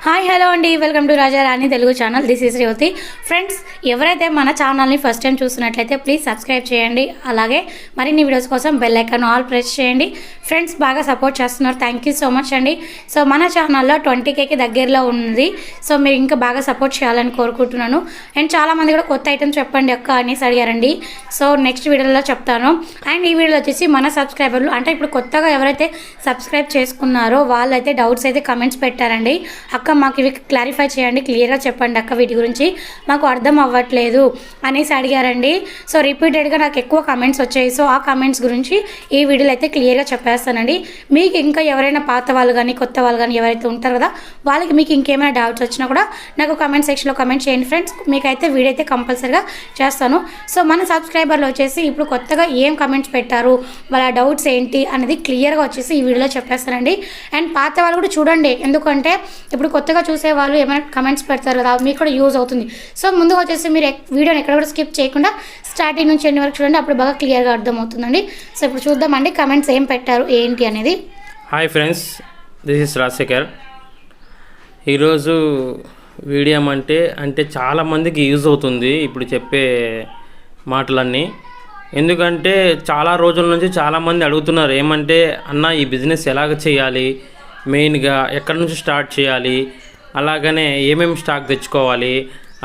Hi hello అండి, welcome to Raja Rani Telugu channel. This is Revathi. Friends, ఎవరైతే మన ఛానల్ని ఫస్ట్ టైం చూస్తున్నట్లయితే ప్లీజ్ సబ్స్క్రైబ్ చేయండి. అలాగే మరిన్ని వీడియోస్ కోసం బెల్ ఐకాన్ ఆల్ ప్రెస్ చేయండి. ఫ్రెండ్స్, బాగా సపోర్ట్ చేస్తున్నారు, థ్యాంక్ యూ సో మచ్ అండి. సో మన ఛానల్లో 20Kకి దగ్గరలో ఉంది. సో మీరు ఇంకా బాగా సపోర్ట్ చేయాలని కోరుకుంటున్నాను. అండ్ చాలామంది కూడా కొత్త ఐటమ్స్ చెప్పండి అక్క అనేసి అడిగారండి. సో నెక్స్ట్ వీడియోలో చెప్తాను. అండ్ ఈ వీడియోలో వచ్చేసి మన సబ్స్క్రైబర్లు అంటే ఇప్పుడు కొత్తగా ఎవరైతే సబ్స్క్రైబ్ చేసుకున్నారో వాళ్ళైతే డౌట్స్ అయితే కమెంట్స్ పెట్టారండి. అక్క మాకు ఇవి క్లారిఫై చేయండి, క్లియర్గా చెప్పండి అక్క, వీటి గురించి మాకు అర్థం అవ్వట్లేదు అనేసి అడిగారండి. సో రిపీటెడ్గా నాకు ఎక్కువ కమెంట్స్ వచ్చాయి. సో ఆ కమెంట్స్ గురించి ఈ వీడియోలో అయితే క్లియర్గా చెప్పేస్తానండి. మీకు ఇంకా ఎవరైనా పాత వాళ్ళు కానీ కొత్త వాళ్ళు కానీ ఎవరైతే ఉంటారు కదా, వాళ్ళకి మీకు ఇంకేమైనా డౌట్స్ వచ్చినా కూడా నాకు కమెంట్ సెక్షన్లో కమెంట్ చేయండి ఫ్రెండ్స్. మీకైతే వీడియో అయితే కంపల్సరీగా చేస్తాను. సో మన సబ్స్క్రైబర్లు వచ్చేసి ఇప్పుడు కొత్తగా ఏం కమెంట్స్ పెట్టారు, వాళ్ళ డౌట్స్ ఏంటి అనేది క్లియర్గా వచ్చేసి ఈ వీడియోలో చెప్పేస్తానండి. అండ్ పాత వాళ్ళు కూడా చూడండి, ఎందుకంటే ఇప్పుడు కొత్తగా చూసే వాళ్ళు ఏమైనా కమెంట్స్ పెడతారు కదా, మీకు కూడా యూజ్ అవుతుంది. సో ముందుగా వచ్చేసి మీరు వీడియోని ఎక్కడ కూడా స్కిప్ చేయకుండా స్టార్టింగ్ నుంచి ఎన్ని వరకు చూడండి, అప్పుడు బాగా క్లియర్గా అర్థమవుతుందండి. సో ఇప్పుడు చూద్దామండి కమెంట్స్ ఏం పెట్టారు ఏంటి అనేది. Hi friends, this is Rajasekhar. ఈరోజు వీడియో అంటే చాలామందికి యూజ్ అవుతుంది ఇప్పుడు చెప్పే మాటలన్నీ. ఎందుకంటే చాలా రోజుల నుంచి చాలామంది అడుగుతున్నారు ఏమంటే, అన్న ఈ బిజినెస్ ఎలాగ చేయాలి, మెయిన్గా ఎక్కడి నుంచి స్టార్ట్ చేయాలి, అలాగనే ఏమేమి స్టాక్ తెచ్చుకోవాలి,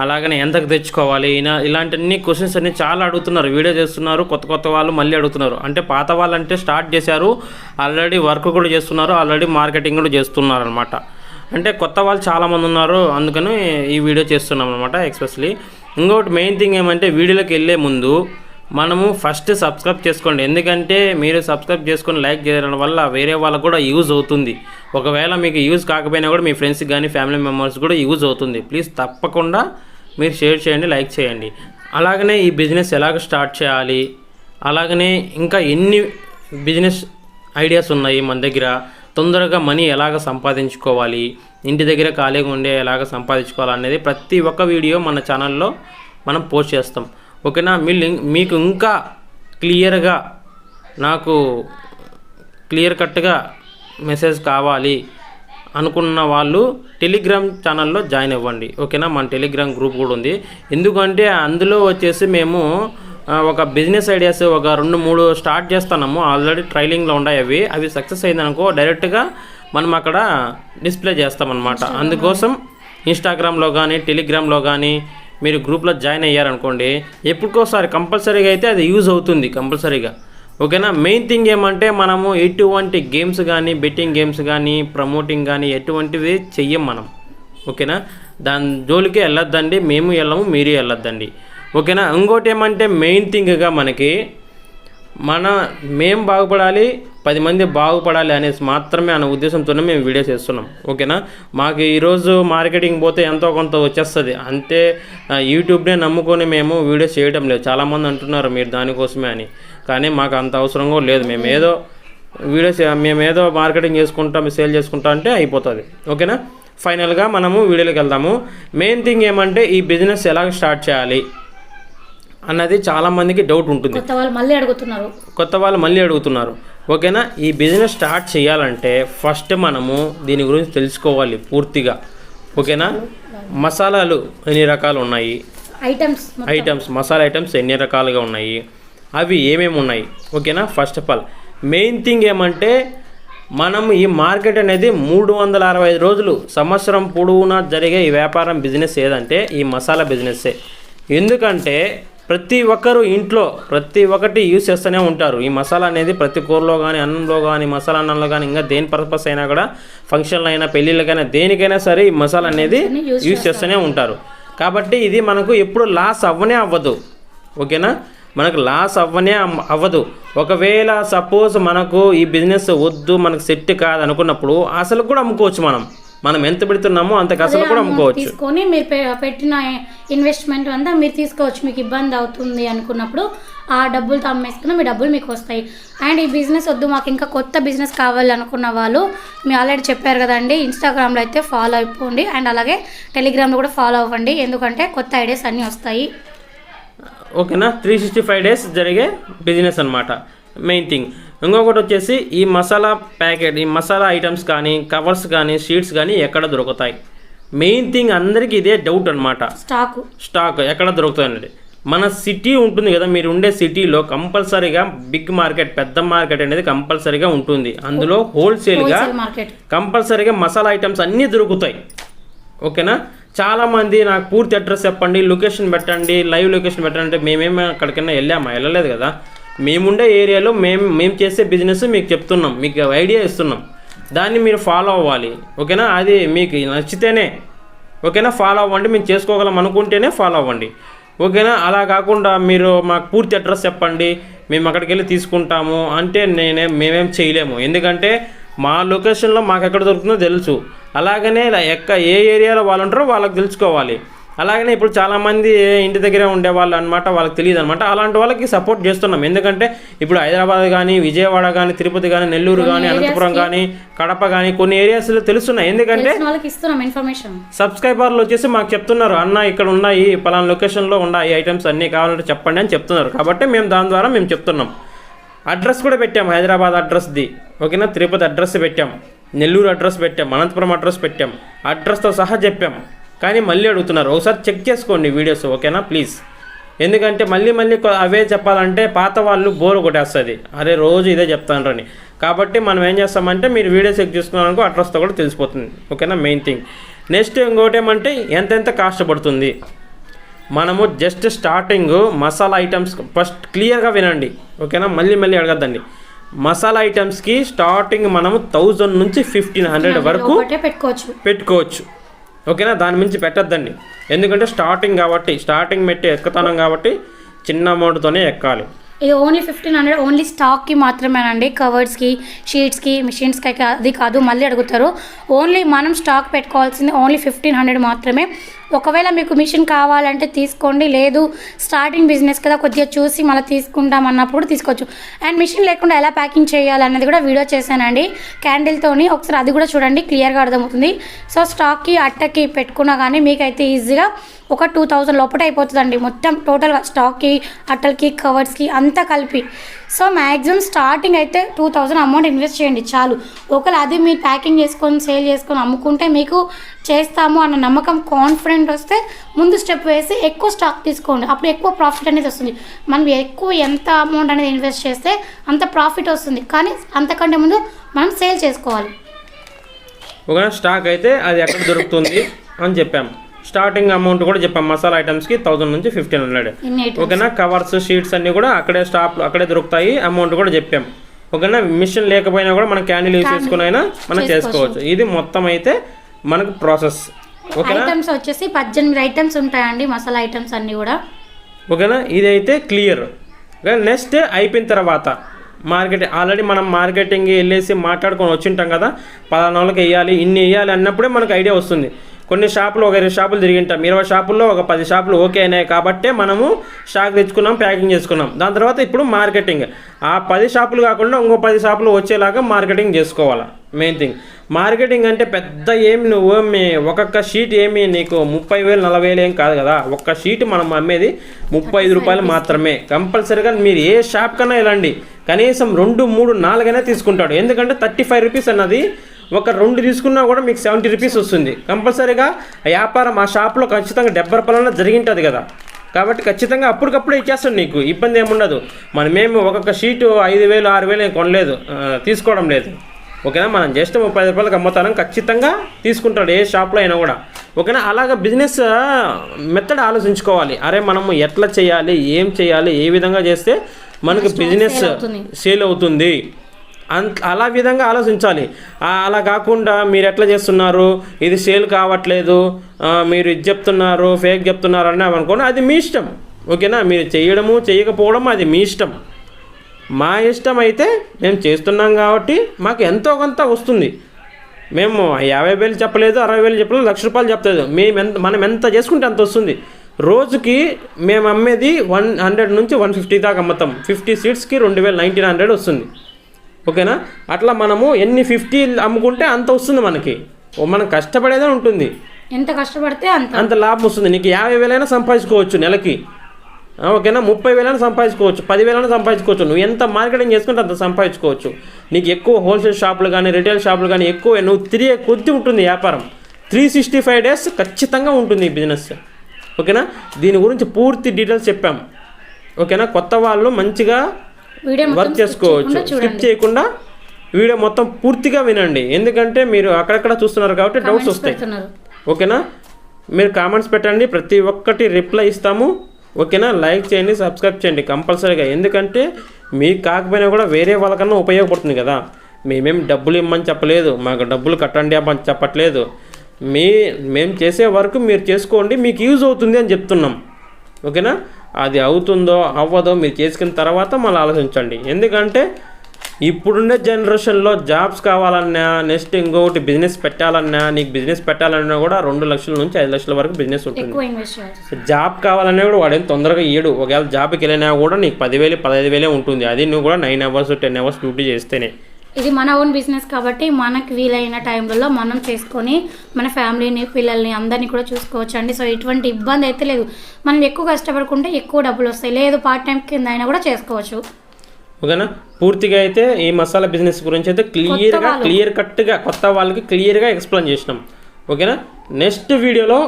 అలాగనే ఎంతకు తెచ్చుకోవాలి, ఇలాంటి క్వశ్చన్స్ అన్నీ చాలా అడుగుతున్నారు. వీడియో చేస్తున్నారు, కొత్త వాళ్ళు మళ్ళీ అడుగుతున్నారు. అంటే పాత వాళ్ళు అంటే స్టార్ట్ చేశారు, ఆల్రెడీ వర్క్ కూడా చేస్తున్నారు, ఆల్రెడీ మార్కెటింగ్ కూడా చేస్తున్నారు అనమాట. అంటే కొత్త వాళ్ళు చాలామంది ఉన్నారు, అందుకని ఈ వీడియో చేస్తున్నాం అనమాట ఎక్స్పెషలీ. ఇంకొకటి మెయిన్ థింగ్ ఏమంటే, వీడియోలోకి వెళ్ళే ముందు మనము ఫస్ట్ సబ్స్క్రైబ్ చేసుకోండి. ఎందుకంటే మీరు సబ్స్క్రైబ్ చేసుకొని లైక్ చేయడం వల్ల వేరే వాళ్ళకు కూడా యూజ్ అవుతుంది. ఒకవేళ మీకు యూజ్ కాకపోయినా కూడా మీ ఫ్రెండ్స్కి కానీ ఫ్యామిలీ మెంబర్స్ కూడా యూజ్ అవుతుంది. ప్లీజ్ తప్పకుండా మీరు షేర్ చేయండి, లైక్ చేయండి. అలాగనే ఈ బిజినెస్ ఎలాగ స్టార్ట్ చేయాలి, అలాగనే ఇంకా ఎన్ని బిజినెస్ ఐడియాస్ ఉన్నాయి మన దగ్గర, తొందరగా మనీ ఎలాగ సంపాదించుకోవాలి, ఇంటి దగ్గర ఖాళీగా ఉండే ఎలాగ సంపాదించుకోవాలి అనేది ప్రతి ఒక్క వీడియో మన ఛానల్లో మనం పోస్ట్ చేస్తాం. ఓకేనా? మీకు ఇంకా క్లియర్గా నాకు క్లియర్ కట్గా మెసేజ్ కావాలి అనుకున్న వాళ్ళు టెలిగ్రామ్ ఛానల్లో జాయిన్ అవ్వండి. ఓకేనా? మన టెలిగ్రామ్ గ్రూప్ కూడా ఉంది. ఎందుకంటే అందులో వచ్చేసి మేము ఒక బిజినెస్ ఐడియాస్ ఒక 2-3 స్టార్ట్ చేస్తున్నాము. ఆల్రెడీ ట్రైలింగ్లో ఉన్నాయి. అవి సక్సెస్ అయిందనుకో డైరెక్ట్గా మనం అక్కడ డిస్ప్లే చేస్తామన్నమాట. అందుకోసం ఇన్స్టాగ్రామ్లో కానీ టెలిగ్రామ్లో కానీ మీరు గ్రూప్లో జాయిన్ అయ్యారనుకోండి, ఎప్పటికోసారి కంపల్సరీగా అయితే అది యూజ్ అవుతుంది కంపల్సరీగా. ఓకేనా? మెయిన్ థింగ్ ఏమంటే, మనము ఎటువంటి గేమ్స్ కానీ బెట్టింగ్ గేమ్స్ కానీ ప్రమోటింగ్ కానీ ఎటువంటివి చెయ్యం మనం. ఓకేనా? దాని జోలికి వెళ్ళొద్దండి, మేము వెళ్ళము, మీరు వెళ్ళొద్దండి. ఓకేనా? ఇంకోటి ఏమంటే, మెయిన్ థింగ్గా మనకి మేము బాగుపడాలి, 10 మంది బాగుపడాలి అనేసి మాత్రమే అనే ఉద్దేశంతోనే మేము వీడియో చేస్తున్నాం. ఓకేనా? మాకు ఈరోజు మార్కెటింగ్ పోతే ఎంతో కొంత వచ్చేస్తుంది, అంతే యూట్యూబ్నే నమ్ముకొని మేము వీడియోస్ చేయడం లేదు. చాలామంది అంటున్నారు మీరు దానికోసమే అని, కానీ మాకు అంత అవసరం కూడా లేదు. మేమేదో మార్కెటింగ్ చేసుకుంటాం, సేల్ చేసుకుంటాం అంటే అయిపోతుంది. ఓకేనా? ఫైనల్గా మనము వీడియోలోకి వెళ్దాము. మెయిన్ థింగ్ ఏమంటే, ఈ బిజినెస్ ఎలా స్టార్ట్ చేయాలి అన్నది చాలామందికి డౌట్ ఉంటుంది. కొత్త వాళ్ళు మళ్ళీ అడుగుతున్నారు. ఓకేనా? ఈ బిజినెస్ స్టార్ట్ చేయాలంటే ఫస్ట్ మనము దీని గురించి తెలుసుకోవాలి పూర్తిగా. ఓకేనా? మసాలాలు ఎన్ని రకాలు ఉన్నాయి, మసాలా ఐటమ్స్ ఎన్ని రకాలుగా ఉన్నాయి, అవి ఏమేమి ఉన్నాయి. ఓకేనా? First of all main thing ఏమంటే, మనం ఈ మార్కెట్ అనేది 365 రోజులు సంవత్సరం పొడవునా జరిగే ఈ వ్యాపారం బిజినెస్ ఏదంటే ఈ మసాలా బిజినెస్సే. ఎందుకంటే ప్రతి ఒక్కరు ఇంట్లో ప్రతి ఒక్కటి యూజ్ చేస్తూనే ఉంటారు. ఈ మసాలా అనేది ప్రతి కూరలో కానీ అన్నంలో కానీ మసాలా అన్నంలో కానీ ఇంకా దేని పర్పస్ అయినా కూడా, ఫంక్షన్లు అయినా పెళ్ళిళ్ళకైనా దేనికైనా సరే ఈ మసాలా అనేది యూజ్ చేస్తూనే ఉంటారు. కాబట్టి ఇది మనకు ఎప్పుడు లాస్ అవ్వదు. ఓకేనా? మనకు లాస్ అవ్వదు. ఒకవేళ సపోజ్ మనకు ఈ బిజినెస్ వద్దు, మనకు సెట్ కాదు అనుకున్నప్పుడు అసలు కూడా అమ్ముకోవచ్చు. మనం ఎంత పెడుతున్నామో అంతకు అసలు కూడా అమ్ముకోవచ్చు. తీసుకొని మీరు పెట్టిన ఇన్వెస్ట్మెంట్ అంతా మీరు తీసుకోవచ్చు. మీకు ఇబ్బంది అవుతుంది అనుకున్నప్పుడు ఆ డబ్బులతో అమ్మేసుకున్న మీ డబ్బులు మీకు వస్తాయి. అండ్ ఈ బిజినెస్ వద్దు, మాకు ఇంకా కొత్త బిజినెస్ కావాలి అనుకున్న వాళ్ళు మీరు ఆల్రెడీ చెప్పారు కదండి, ఇన్స్టాగ్రామ్లో అయితే ఫాలో అయిపోండి. అండ్ అలాగే టెలిగ్రామ్లో కూడా ఫాలో అవ్వండి, ఎందుకంటే కొత్త ఐడియాస్ అన్నీ వస్తాయి. ఓకేనా? 365 డేస్ జరిగే బిజినెస్ అనమాట మెయిన్ థింగ్. ఇంకొకటి వచ్చేసి ఈ మసాలా ప్యాకెట్, ఈ మసాలా ఐటమ్స్ కానీ కవర్స్ కానీ షీట్స్ కానీ ఎక్కడ దొరుకుతాయి. మెయిన్ థింగ్ అందరికీ ఇదే డౌట్ అనమాట, స్టాక్ ఎక్కడ దొరుకుతుంది. మన సిటీ ఉంటుంది కదా, మీరు ఉండే సిటీలో కంపల్సరీగా బిగ్ మార్కెట్, పెద్ద మార్కెట్ అనేది కంపల్సరీగా ఉంటుంది. అందులో హోల్సేల్గా కంపల్సరీగా మసాలా ఐటమ్స్ అన్నీ దొరుకుతాయి. ఓకేనా. చాలామంది నాకు పూర్తి అడ్రస్ చెప్పండి, లొకేషన్ పెట్టండి, లైవ్ లొకేషన్ పెట్టండి అంటే మేమేమి అక్కడికైనా వెళ్ళలేదు కదా. మేముండే ఏరియాలో మేము చేసే బిజినెస్ మీకు చెప్తున్నాం, మీకు ఐడియా ఇస్తున్నాం, దాన్ని మీరు ఫాలో అవ్వాలి. ఓకేనా. అది మీకు నచ్చితేనే ఓకేనా ఫాలో అవ్వండి, మేము చేసుకోగలం అనుకుంటేనే ఫాలో అవ్వండి. ఓకేనా. అలా కాకుండా మీరు మాకు పూర్తి అడ్రస్ చెప్పండి, మేము అక్కడికి వెళ్ళి తీసుకుంటాము అంటే మేమేం చేయలేము. ఎందుకంటే మా లొకేషన్లో మాకు ఎక్కడ దొరుకుతుందో తెలుసు. అలాగనే ఏ ఏరియాలో వాళ్ళు ఉంటారో వాళ్ళకి తెలుసుకోవాలి. అలాగనే ఇప్పుడు చాలామంది ఇంటి దగ్గరే ఉండేవాళ్ళు అనమాట, వాళ్ళకి తెలియదు అనమాట. అలాంటి వాళ్ళకి సపోర్ట్ చేస్తున్నాం. ఎందుకంటే ఇప్పుడు హైదరాబాద్ కానీ, విజయవాడ కానీ, తిరుపతి కానీ, నెల్లూరు కానీ, అనంతపురం కానీ, కడప కానీ కొన్ని ఏరియాస్లో తెలుస్తున్నాయి. ఎందుకంటే సబ్స్క్రైబర్లు వచ్చేసి మాకు చెప్తున్నారు, అన్న ఇక్కడ ఉన్నాయి, పలానా లొకేషన్లో ఉన్నాయి ఐటమ్స్ అన్నీ కావాలంటే చెప్పండి అని చెప్తున్నారు. కాబట్టి మేము దాని ద్వారా మేము చెప్తున్నాం. అడ్రస్ కూడా పెట్టాం, హైదరాబాద్ అడ్రస్ది. ఓకేనా. తిరుపతి అడ్రస్ పెట్టాం, నెల్లూరు అడ్రస్ పెట్టాం, అనంతపురం అడ్రస్ పెట్టాం, అడ్రస్తో సహా చెప్పాం. కానీ మళ్ళీ అడుగుతున్నారు, ఒకసారి చెక్ చేసుకోండి వీడియోస్. ఓకేనా ప్లీజ్. ఎందుకంటే మళ్ళీ అవే చెప్పాలంటే పాత వాళ్ళు బోరు కొట్టేస్తుంది, అరే రోజు ఇదే చెప్తానని. కాబట్టి మనం ఏం చేస్తామంటే మీరు వీడియో చెక్ చేసుకున్నారనుకో అడ్రస్తో కూడా తెలిసిపోతుంది. ఓకేనా. Main thing. నెక్స్ట్ ఇంకోటి ఏమంటే ఎంత కాస్ట్ పడుతుంది. మనము just starting masala items first క్లియర్గా వినండి. ఓకేనా. మళ్ళీ అడగద్దండి. మసాలా ఐటమ్స్కి స్టార్టింగ్ మనము 1000 నుంచి 1500 వరకు పెట్టుకోవచ్చు. ఓకేనా. దాని మించి పెట్టద్దండి. ఎందుకంటే స్టార్టింగ్ పెట్టి ఎక్కుతానం కాబట్టి చిన్న అమౌంట్తోనే ఎక్కాలి. ఇది ఓన్లీ 1500 ఓన్లీ స్టాక్కి మాత్రమేనండి. కవర్స్కి, షీట్స్కి, మిషన్స్కి అది కాదు. మళ్ళీ అడుగుతారు. ఓన్లీ మనం స్టాక్ పెట్టుకోవాల్సింది ఓన్లీ 1500 మాత్రమే. ఒకవేళ మీకు మిషన్ కావాలంటే తీసుకోండి, లేదు స్టార్టింగ్ బిజినెస్ కదా కొద్దిగా చూసి మళ్ళీ తీసుకుంటాం అన్నప్పుడు తీసుకోవచ్చు. అండ్ మిషన్ లేకుండా ఎలా ప్యాకింగ్ చేయాలి అనేది కూడా వీడియో చేశానండి క్యాండిల్తోని, ఒకసారి అది కూడా చూడండి, క్లియర్గా అర్థమవుతుంది. సో స్టాక్కి అట్టకి పెట్టుకున్నా కానీ మీకైతే ఈజీగా ఒక 2000 లోపల అయిపోతుందండి మొత్తం టోటల్గా, స్టాక్కి, అట్టలకి, కవర్స్కి అంతా కలిపి. సో మ్యాక్సిమం స్టార్టింగ్ అయితే 2000 అమౌంట్ ఇన్వెస్ట్ చేయండి చాలు. ఒకవేళ అది మీరు ప్యాకింగ్ చేసుకొని సేల్ చేసుకొని అమ్ముకుంటే మీకు చేస్తాము అన్న నమ్మకం, కాన్ఫిడెంట్ వస్తే ముందు స్టెప్ వేసి ఎక్కువ స్టాక్ తీసుకోండి. అప్పుడు ఎక్కువ ప్రాఫిట్ అనేది వస్తుంది. మనం ఎంత అమౌంట్ అనేది ఇన్వెస్ట్ చేస్తే అంత ప్రాఫిట్ వస్తుంది. కానీ అంతకంటే ముందు మనం సేల్ చేసుకోవాలి. ఒక స్టాక్ అయితే అది ఎక్కడ దొరుకుతుంది అని చెప్పాము. స్టార్టింగ్ అమౌంట్ కూడా చెప్పాం. మసాలా ఐటమ్స్కి 1000 నుంచి 1500. ఓకేనా. కవర్స్, షీట్స్ అన్నీ కూడా అక్కడే దొరుకుతాయి. అమౌంట్ కూడా చెప్పాం. ఓకేనా. మిషన్ లేకపోయినా కూడా మనం క్యాండిల్ యూజ్ చేసుకుని అయినా మనం చేసుకోవచ్చు. ఇది మొత్తం అయితే మనకు ప్రాసెస్. ఓకేనా. ఐటమ్స్ వచ్చేసి 18 ఐటమ్స్ ఉంటాయండి, మసాలా ఐటమ్స్ అన్నీ కూడా. ఓకేనా. ఇదైతే క్లియర్. నెక్స్ట్ అయిపోయిన తర్వాత ఆల్రెడీ మనం మార్కెటింగ్ వెళ్ళేసి మాట్లాడుకొని వచ్చింటాం కదా, 14 వాళ్ళకి వేయాలి, ఇన్ని వేయాలి అన్నప్పుడే మనకు ఐడియా వస్తుంది. కొన్ని షాపులు ఒక 20 షాపులు తిరిగింటాం, 20 షాపుల్లో ఒక 10 షాపులు ఓకే అయినాయి కాబట్టే మనము స్టాక్ తెచ్చుకున్నాం, ప్యాకింగ్ చేసుకున్నాం. దాని తర్వాత ఇప్పుడు మార్కెటింగ్, ఆ 10 షాపులు కాకుండా ఇంకో 10 షాపులు వచ్చేలాగా మార్కెటింగ్ చేసుకోవాలి. మెయిన్ థింగ్ మార్కెటింగ్ అంటే పెద్ద ఒక్కొక్క షీట్ నీకు 30,000 40,000 ఏం కాదు కదా. ఒక్క షీట్ మనం అమ్మేది 35 రూపాయలు మాత్రమే. కంపల్సరీగా మీరు ఏ షాప్ కన్నా వెళ్ళండి, కనీసం 2, 3, 4 అయినా తీసుకుంటాడు. ఎందుకంటే 35 రూపీస్ అన్నది ఒక 2 తీసుకున్నా కూడా మీకు 70 రూపీస్ వస్తుంది. కంపల్సరీగా వ్యాపారం ఆ షాప్లో ఖచ్చితంగా 70 రూపాయలన్నా జరిగింటుంది కదా. కాబట్టి ఖచ్చితంగా అప్పటికప్పుడు ఇచ్చేస్తాడు, నీకు ఇబ్బంది ఏముండదు. మనమేమి ఒక్కొక్క షీటు 5,000 6,000 కొనలేదు, తీసుకోవడం లేదు. ఓకేనా. మనం జస్ట్ 30 రూపాయలకు అమ్ముతాం, ఖచ్చితంగా తీసుకుంటాడు ఏ షాప్లో అయినా కూడా. ఓకేనా. అలాగా బిజినెస్ మెథడ్ ఆలోచించుకోవాలి. అరే మనము ఎట్లా చేయాలి, ఏం చేయాలి, ఏ విధంగా చేస్తే మనకు బిజినెస్ సేల్ అవుతుంది, అలా విధంగా ఆలోచించాలి. అలా కాకుండా మీరు ఎట్లా చేస్తున్నారు, ఇది సేల్ కావట్లేదు, మీరు ఇది చెప్తున్నారు, ఫేక్ చెప్తున్నారు అని అనుకోండి, అది మీ ఇష్టం. ఓకేనా. మీరు చేయడము చేయకపోవడము అది మీ ఇష్టం. మా ఇష్టం అయితే మేము చేస్తున్నాం కాబట్టి మాకు ఎంతో కొంత వస్తుంది. మేము 50,000 చెప్పలేదు, 60,000 చెప్పలేదు, 1,00,000 రూపాయలు చెప్పలేదు. మనం ఎంత చేసుకుంటే అంత వస్తుంది. రోజుకి మేము అమ్మేది 100 నుంచి 150 దాకా అమ్ముతాం. 50 సీట్స్కి 2,900 వస్తుంది. ఓకేనా. అట్లా మనము ఎన్ని 50 అమ్ముకుంటే అంత వస్తుంది మనకి. మనం కష్టపడేదే ఉంటుంది, ఎంత కష్టపడితే అంత లాభం వస్తుంది. నీకు 50,000 సంపాదించుకోవచ్చు నెలకి. ఓకేనా. 30,000 సంపాదించుకోవచ్చు, 10,000 సంపాదించుకోవచ్చు. నువ్వు ఎంత మార్కెటింగ్ చేసుకుంటే అంత సంపాదించుకోవచ్చు. నీకు ఎక్కువ హోల్సేల్ షాపులు కానీ, రిటైల్ షాపులు కానీ ఎక్కువ నువ్వు తిరిగే కొద్ది ఉంటుంది వ్యాపారం. 365 days ఖచ్చితంగా ఉంటుంది ఈ బిజినెస్. ఓకేనా, దీని గురించి పూర్తి డీటెయిల్స్ చెప్పాం. ఓకేనా, కొత్త వాళ్ళు మంచిగా వర్క్ చేసుకోవచ్చు. స్కిప్ చేయకుండా వీడియో మొత్తం పూర్తిగా వినండి, ఎందుకంటే మీరు అక్కడక్కడ చూస్తున్నారు కాబట్టి డౌట్స్ వస్తాయి. ఓకేనా, మీరు కామెంట్స్ పెట్టండి, ప్రతి ఒక్కటి రిప్లై ఇస్తాము. ఓకేనా, లైక్ చేయండి, సబ్స్క్రైబ్ చేయండి కంపల్సరీగా, ఎందుకంటే మీకు కాకపోయినా కూడా వేరే వాళ్ళకన్నా ఉపయోగపడుతుంది కదా. మేమేం డబ్బులు ఇమ్మని చెప్పలేదు, మాకు డబ్బులు కట్టండి అని చెప్పట్లేదు. మేము చేసే వర్క్ మీరు చేసుకోండి, మీకు యూజ్ అవుతుంది అని చెప్తున్నాం. ఓకేనా, అది అవుతుందో అవ్వదో మీరు చేసుకున్న తర్వాత మళ్ళీ ఆలోచించండి. ఎందుకంటే ఇప్పుడుండే జనరేషన్లో జాబ్స్ కావాలన్నా, నెక్స్ట్ ఇంకొకటి బిజినెస్ పెట్టాలన్నా, నీకు బిజినెస్ పెట్టాలన్నా కూడా 2 లక్షల నుంచి 5 లక్షల వరకు బిజినెస్ ఉంటుంది. జాబ్ కావాలన్నా కూడా వాడేం తొందరగా ఇయ్యడు. ఒకవేళ జాబ్కి వెళ్ళినా కూడా నీకు 10,000 15,000 ఉంటుంది. అది నువ్వు కూడా 9 hours 10 hours డ్యూటీ చేస్తేనే. ఇది మన ఓన్ బిజినెస్ కాబట్టి మనకు వీలైన టైంలలో మనం చేసుకొని మన ఫ్యామిలీని, పిల్లల్ని అందరినీ కూడా చూసుకోవచ్చు అండి. సో ఎటువంటి ఇబ్బంది అయితే లేదు. మనం ఎక్కువ కష్టపడుకుంటే ఎక్కువ డబ్బులు వస్తాయి, లేదు పార్ట్ టైం కింద అయినా కూడా చేసుకోవచ్చు. ఓకేనా, పూర్తిగా అయితే ఈ మసాలా బిజినెస్ గురించి అయితే క్లియర్ కట్గా కొత్త వాళ్ళకి క్లియర్గా ఎక్స్ప్లెయిన్ చేసినాం. ఓకేనా, నెక్స్ట్ వీడియోలో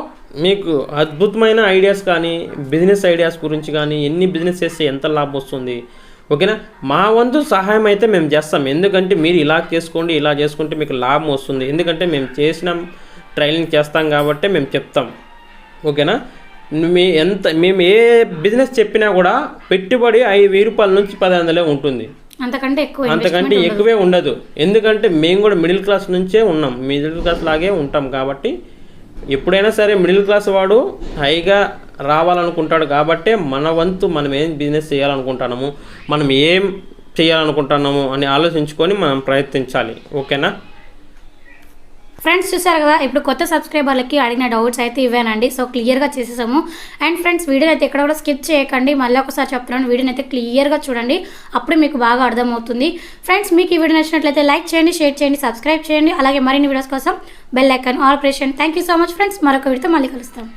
మీకు అద్భుతమైన ఐడియాస్ కానీ, బిజినెస్ ఐడియాస్ గురించి కానీ, ఎన్ని బిజినెస్ చేస్తే ఎంత లాభం వస్తుంది, ఓకేనా, మా వంతు సహాయం అయితే మేము చేస్తాం. ఎందుకంటే మీరు ఇలా చేసుకోండి, ఇలా చేసుకుంటే మీకు లాభం వస్తుంది, ఎందుకంటే మేము చేసిన ట్రైనింగ్ చేస్తాం కాబట్టి మేము చెప్తాం. ఓకేనా, మేము ఏ బిజినెస్ చెప్పినా కూడా పెట్టుబడి 5,000 రూపాయల నుంచి 10,000 ఉంటుంది, అంతకంటే ఎక్కువే ఉండదు. ఎందుకంటే మేము కూడా మిడిల్ క్లాస్ నుంచే ఉన్నాం, మిడిల్ క్లాస్ లాగే ఉంటాం కాబట్టి ఎప్పుడైనా సరే మిడిల్ క్లాస్ వాడు హైగా రావాలనుకుంటాడు. కాబట్టి మన వంతు మనం ఏం బిజినెస్ చేయాలనుకుంటున్నాము, మనం ఏం చేయాలనుకుంటున్నాము అని ఆలోచించుకొని మనం ప్రయత్నించాలి. ఓకేనా ఫ్రెండ్స్, చూసారు కదా, ఇప్పుడు కొత్త సబ్స్క్రైబర్లకి అడిగిన డౌట్స్ అయితే ఇవేనండి. సో క్లియర్గా చేసేసాము. అండ్ ఫ్రెండ్స్, వీడియోని అయితే ఎక్కడ కూడా స్కిప్ చేయకండి. మళ్ళీ ఒకసారి చెప్తున్నాను, వీడియోని అయితే క్లియర్గా చూడండి, అప్పుడే మీకు బాగా అర్థమవుతుంది. ఫ్రెండ్స్, మీకు ఈ వీడియో నచ్చినట్లయితే లైక్ చేయండి, షేర్ చేయండి, సబ్స్క్రైబ్ చేయండి. అలాగే మరిన్ని వీడియోస్ కోసం బెల్ ఐకాన్ ఆల్ ప్రెస్ చేయండి. Thank you so much friends. మరొక వీడియోతో మళ్ళీ కలుస్తాం.